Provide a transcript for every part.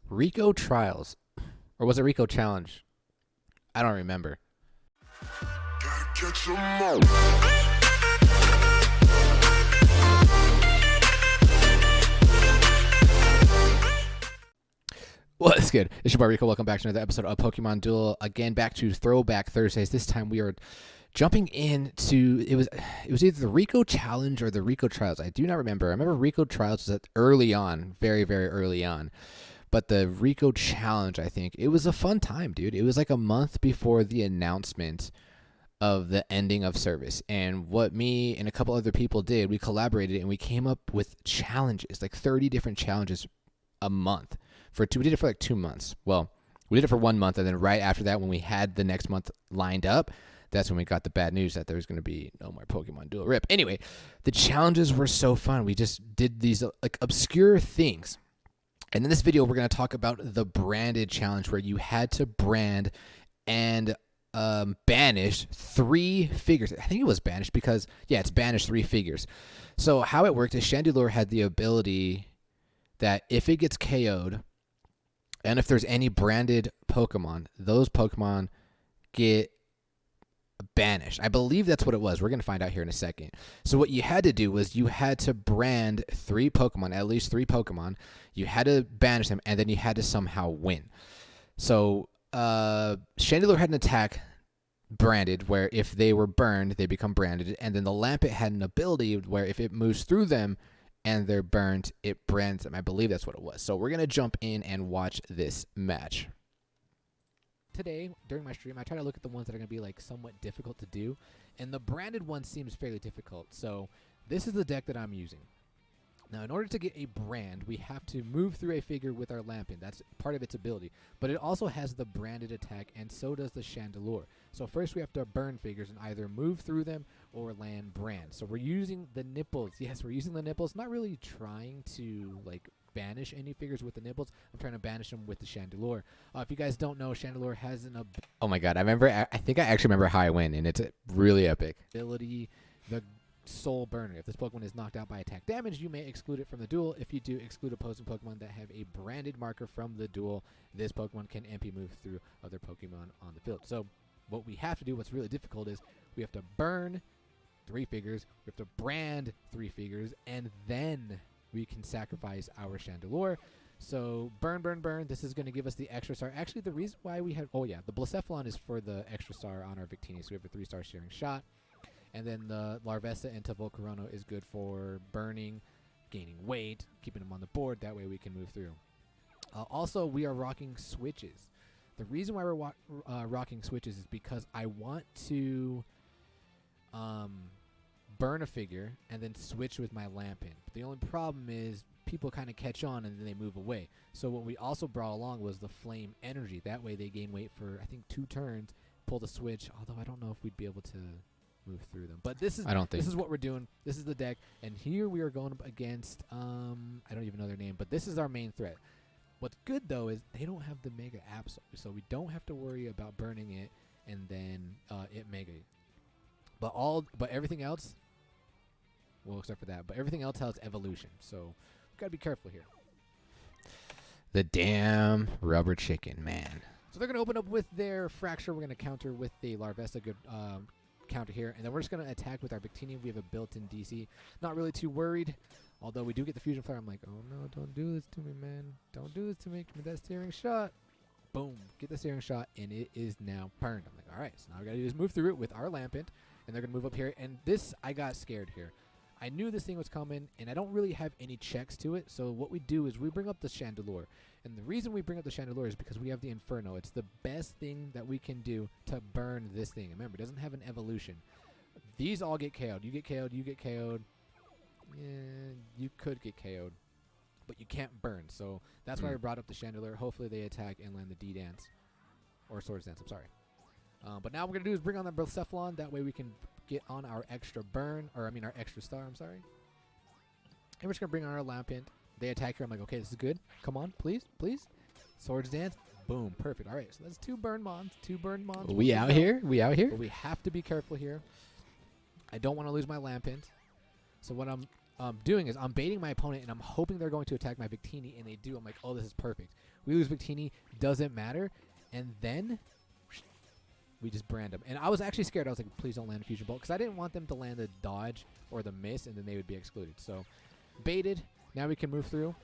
Rico Trials. Or was it Rico Challenge? I don't remember. What's good? It's your boy Rico. Welcome back to another episode of Pokemon Duel. Again, back to Throwback Thursdays. This time we are jumping into it was either the Rico Challenge or the Rico Trials. I do not remember. I remember Rico Trials was early on, very, very early on. But the Rico Challenge, I think, it was a fun time, dude. It was like a month before the announcement of the ending of service. And what me and a couple other people did, we collaborated and we came up with challenges, like 30 different challenges a month. We did it for like 2 months. Well, we did it for 1 month, and then right after that, when we had the next month lined up, that's when we got the bad news that there was going to be no more Pokemon Duel Rip. Anyway, the challenges were so fun. We just did these like obscure things. And in this video, we're going to talk about the branded challenge where you had to brand and banish 3 figures. I think it was banished because, yeah, it's banished 3 figures. So how it worked is Chandelure had the ability that if it gets KO'd, and if there's any branded Pokemon, those Pokemon get banished. I believe that's what it was. We're going to find out here in a second. So what you had to do was you had to brand 3 Pokemon, at least 3 Pokemon. You had to banish them, and then you had to somehow win. So Chandelure had an attack branded where if they were burned, they become branded. And then the Lampet had an ability where if it moves through them, and they're burnt, it brands them. I believe that's what it was. So we're going to jump in and watch this match. Today, during my stream, I try to look at the ones that are going to be like somewhat difficult to do, and the branded one seems fairly difficult. So this is the deck that I'm using. Now, in order to get a brand, we have to move through a figure with our Lampin. That's part of its ability. But it also has the branded attack, and so does the Chandelure. So first we have to burn figures and either move through them or land brands. So we're using the nipples. Yes, we're using the nipples. Not really trying to, like, banish any figures with the nipples. I'm trying to banish them with the Chandelure. If you guys don't know, Chandelure has an ability. Oh my god, I think I actually remember how I win, and it's really epic. Ability, the Soul Burner. If this Pokemon is knocked out by attack damage, you may exclude it from the duel. If you do, exclude opposing Pokemon that have a branded marker from the duel. This Pokemon can MP move through other Pokemon on the field. So what we have to do, what's really difficult, is we have to burn 3 figures, we have to brand 3 figures, and then we can sacrifice our Chandelure. So burn, burn, burn. This is going to give us the extra star. Actually, the reason why we had, the Blacephalon is for the extra star on our Victini. So we have a 3-star Shearing Shot. And then the Larvesta and Volcarona is good for burning, gaining weight, keeping them on the board. That way we can move through. Also, we are rocking switches. The reason why we're rocking switches is because I want to burn a figure and then switch with my Lampin. But the only problem is people kind of catch on and then they move away. So what we also brought along was the Flame Energy. That way they gain weight for, I think, 2 turns, pull the switch, although I don't know if we'd be able to move through them. But this is what we're doing. This is the deck, and here we are going up against I don't even know their name, but this is our main threat. What's good though is they don't have the Mega Absol, so we don't have to worry about burning it and then it Mega. But everything else, well, except for that, but everything else has evolution, so we've got to be careful here. The damn rubber chicken, man. So they're going to open up with their Fracture. We're going to counter with the Larvesta. Good counter here, and then we're just going to attack with our Victini. We have a built-in DC. Not really too worried, although we do get the Fusion Flare. I'm like, oh no, don't do this to me, man. Don't do this to me. Give me that Steering Shot. Boom. Get the Steering Shot, and it is now burned. I'm like, all right, so now we got to do is move through it with our Lampent, and they're going to move up here, and this, I got scared here. I knew this thing was coming, and I don't really have any checks to it, so what we do is we bring up the Chandelure. And the reason we bring up the Chandelure is because we have the Inferno. It's the best thing that we can do to burn this thing. Remember, it doesn't have an evolution. These all get KO'd. You get KO'd, you get KO'd. Yeah, you could get KO'd, but you can't burn. So that's why we brought up the Chandelure. Hopefully they attack and land the D-Dance. Or Swords Dance, I'm sorry. But now what we're going to do is bring on the Blacephalon. That way we can get on our extra burn, or I mean our extra star, I'm sorry. And we're just going to bring on our Lampent. They attack here. I'm like, okay, this is good. Come on, please, please. Swords Dance. Boom. Perfect. All right, so that's 2 burn mons. 2 burn mons. We out here? We out here? But we have to be careful here. I don't want to lose my Lampent. So what I'm doing is I'm baiting my opponent, and I'm hoping they're going to attack my Victini, and they do. I'm like, oh, this is perfect. We lose Victini, doesn't matter. And then we just brand them. And I was actually scared. I was like, please don't land a Fusion Bolt, because I didn't want them to land the dodge or the miss, and then they would be excluded. So baited. Now we can move through.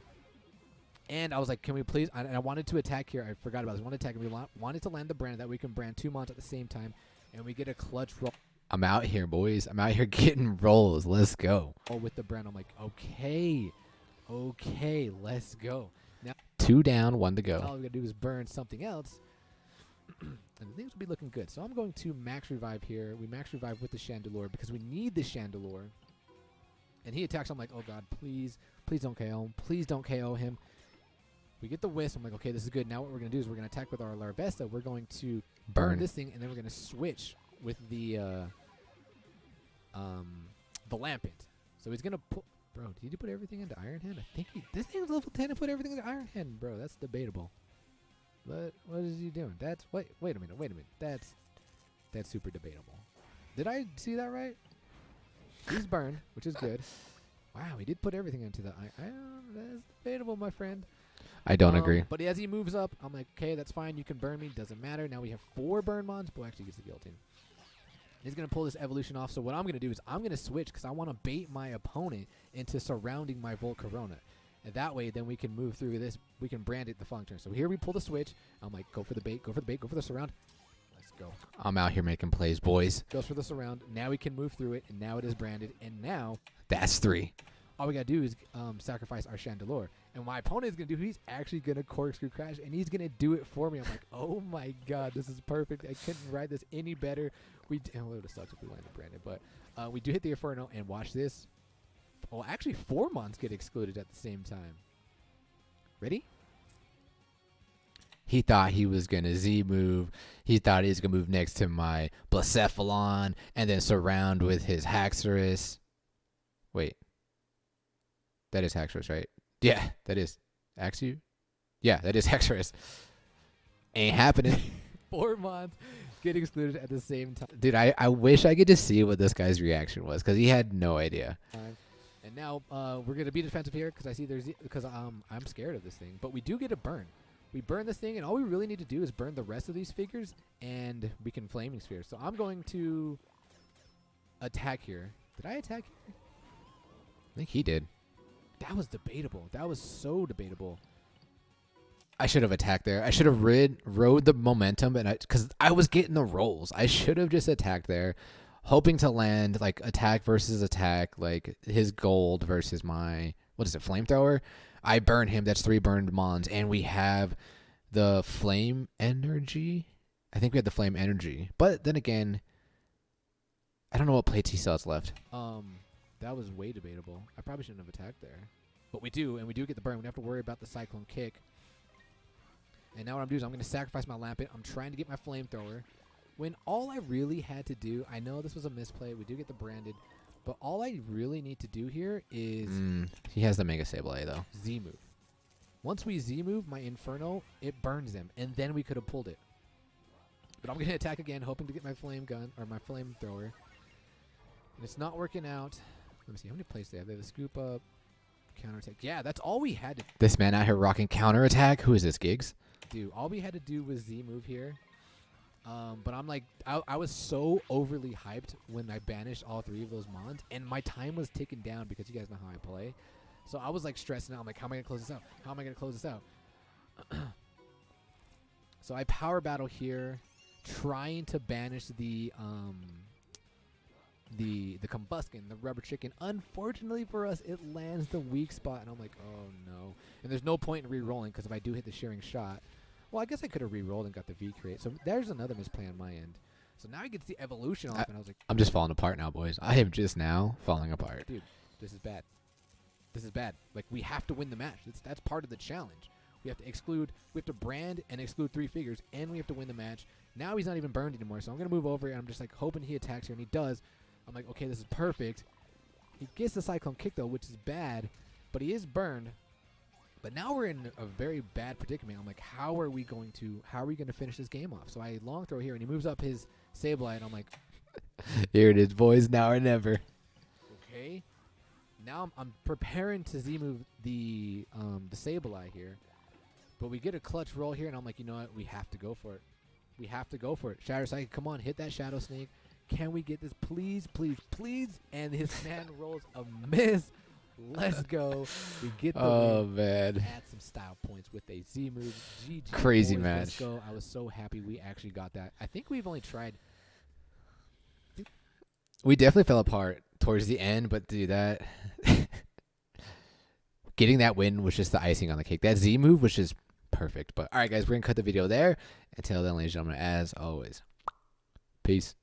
And I was like, can we please? And I wanted to attack here. I forgot about this. I wanted to attack. And we wanted to land the brand that we can brand 2 mons at the same time, and we get a clutch roll. I'm out here, boys. I'm out here getting rolls. Let's go. Oh, with the brand, I'm like, okay, let's go. Now 2 down, 1 to go. All we gotta do is burn something else, and things will be looking good. So I'm going to max revive here. We max revive with the Chandelure because we need the Chandelure. And he attacks. I'm like, oh god, please don't KO him. Please don't KO him. We get the Wisp. I'm like, okay, this is good. Now what we're going to do is we're going to attack with our Larvesta. We're going to burn this thing, and then we're going to switch with the Lampent. So he's going to put... Bro, did he put everything into Iron Hand? I think he... This thing's level 10 and put everything into Iron Hand, bro. That's debatable. But what is he doing? That's... Wait a minute. That's super debatable. Did I see that right? He's burned, which is good. Wow, he did put everything into the... that's debatable, my friend. I don't agree. But as he moves up, I'm like, okay, that's fine. You can burn me. Doesn't matter. Now we have 4 burn mons. Boy actually gets the guillotine. He's going to pull this evolution off. So what I'm going to do is I'm going to switch because I want to bait my opponent into surrounding my Volt Corona. And that way, then we can move through this. We can brand it the function. So here we pull the switch. I'm like, go for the bait, go for the bait, go for the surround. Let's go. I'm out here making plays, boys. Goes for the surround. Now we can move through it. And now it is branded. And now that's 3. All we got to do is sacrifice our Chandelure. And my opponent is going to do, he's actually going to corkscrew crash, and he's going to do it for me. I'm like, oh my god, this is perfect. I couldn't write this any better. It would have sucked if we landed branded, but we do hit the Inferno, and watch this. Well, actually, 4 mons get excluded at the same time. Ready? He thought he was going to Z-move. He thought he was going to move next to my Blacephalon, and then surround with his Haxorus. Wait. That is Haxorus, right? Yeah, that is. Axew? Yeah, that is Haxorus. Ain't happening. 4 mons get excluded at the same time. Dude, I wish I could just see what this guy's reaction was, because he had no idea. And now we're going to be defensive here, because I see because I'm scared of this thing. But we do get a burn. We burn this thing, and all we really need to do is burn the rest of these figures, and we can Flaming Sphere. So I'm going to attack here. Did I attack here? I think he did. That was debatable. That was so debatable. I should have attacked there. I should have rode the momentum, because I was getting the rolls. I should have just attacked there, hoping to land like attack versus attack, like his gold versus my, what is it, flamethrower. I burn him. That's 3 burned mons, and we have the flame energy. I think we had the flame energy, but then again, I don't know what plates he still has left. That was way debatable. I probably shouldn't have attacked there. But we do, and we do get the burn. We don't have to worry about the Cyclone Kick. And now what I'm doing is I'm going to sacrifice my Lampent. I'm trying to get my Flamethrower. When all I really had to do, I know this was a misplay. We do get the branded. But all I really need to do here is... he has the Mega Sableye, though. Z-move. Once we Z-move my Inferno, it burns them. And then we could have pulled it. But I'm going to attack again, hoping to get my Flame Gun, or my Flamethrower. And it's not working out. Let me see, how many plays they have? They have the Scoop Up, Counterattack. Yeah, that's all we had to do. This man out here rocking Counterattack? Who is this, Gigs? Dude, all we had to do was Z-move here. But I'm like, I was so overly hyped when I banished all 3 of those mons, and my time was ticking down because you guys know how I play. So I was like stressing out. I'm like, how am I going to close this out? How am I going to close this out? So I power battle here, trying to banish the Combuskin, the Rubber Chicken. Unfortunately for us, it lands the weak spot, and I'm like, oh no. And there's no point in re-rolling, because if I do hit the Shearing Shot, well, I guess I could have re-rolled and got the V-Create. So there's another misplay on my end. So now he gets the evolution off, and I was like, I'm just falling apart now, boys. I am just now falling apart. Dude, this is bad. This is bad. Like, we have to win the match. That's part of the challenge. We have to exclude, we have to brand and exclude 3 figures, and we have to win the match. Now he's not even burned anymore, so I'm going to move over, and I'm just like hoping he attacks here, and he does. I'm like, okay, this is perfect. He gets the Cyclone Kick, though, which is bad, but he is burned. But now we're in a very bad predicament. I'm like, how are we going to finish this game off? So I long throw here, and he moves up his Sableye, and I'm like, here it is, boys, now or never. Okay. Now I'm preparing to Z-move the Sableye here. But we get a clutch roll here, and I'm like, you know what? We have to go for it. We have to go for it. Shatter Psychic, come on, hit that Shadow Snake. Can we get this? Please, please, please. And his man rolls a miss. Let's go. We get the win. Man. Add some style points with a Z move. GG. Crazy boys, match. Let's go. I was so happy we actually got that. I think we've only tried. We definitely fell apart towards the end, but dude, that getting that win was just the icing on the cake. That Z move was just perfect. But all right, guys, we're gonna cut the video there. Until then, ladies and gentlemen, as always, peace.